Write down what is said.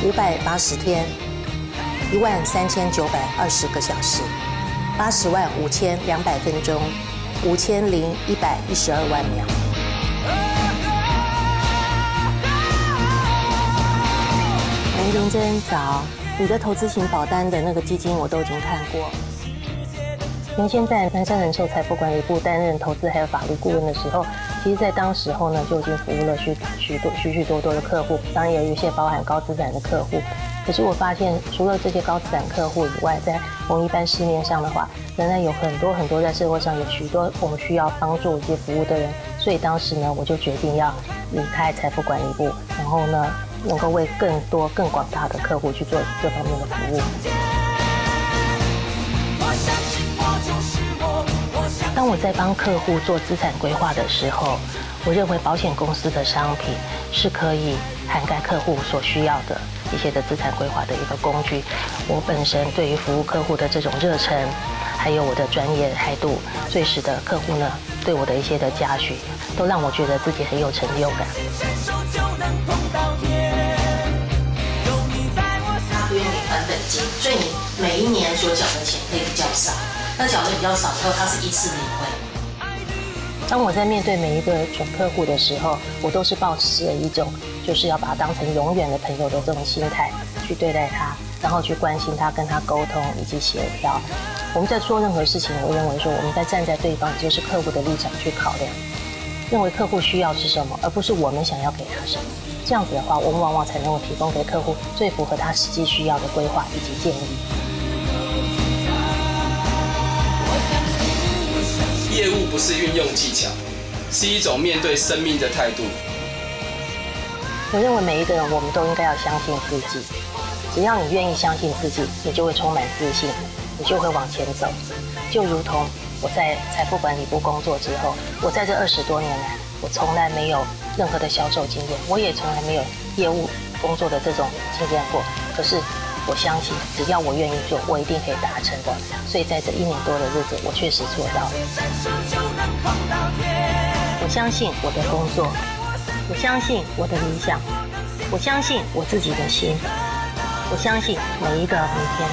580天，13920个小时，805200分钟，5112万秒。蓝玲珍早，你的投资型保单的那个基金我都已经看过。原先在南山人寿财富管理部担任投资还有法律顾问的时候，其实在当时候呢就已经服务了许多的客户，当然也有一些包含高资产的客户。可是我发现，除了这些高资产客户以外，在我们一般市面上的话，仍然有很多在社会上有许多我们需要帮助以及服务的人。所以当时呢，我就决定要离开财富管理部，然后呢，能够为更多更广大的客户去做这方面的服务。当我在帮客户做资产规划的时候，我认为保险公司的商品是可以涵盖客户所需要的一些的资产规划的一个工具。我本身对于服务客户的这种热忱，还有我的专业态度，所以使得客户呢对我的一些的嘉许，都让我觉得自己很有成就感。它不用你还本金，所以你每一年所缴的钱会比较少。那缴的比较少之后，它是一次领回。当我在面对每一个准客户的时候，我都是抱持着一种就是要把他当成永远的朋友的这种心态去对待他，然后去关心他、跟他沟通以及协调。我们在做任何事情，我认为说我们在站在对方，也就是客户的立场去考量，认为客户需要是什么，而不是我们想要给他什么。这样子的话，我们往往才能够提供给客户最符合他实际需要的规划以及建议。业务不是运用技巧，是一种面对生命的态度。我认为每一个人，我们都应该要相信自己。只要你愿意相信自己，你就会充满自信，你就会往前走。就如同我在财富管理部工作之后，我在这20多年来，我从来没有任何的销售经验，我也从来没有业务工作的这种经验过。可是我相信，只要我愿意做，我一定可以达成的。所以在这1年多的日子，我确实做到了。我相信我的工作，我相信我的理想，我相信我自己的心，我相信每一个明天。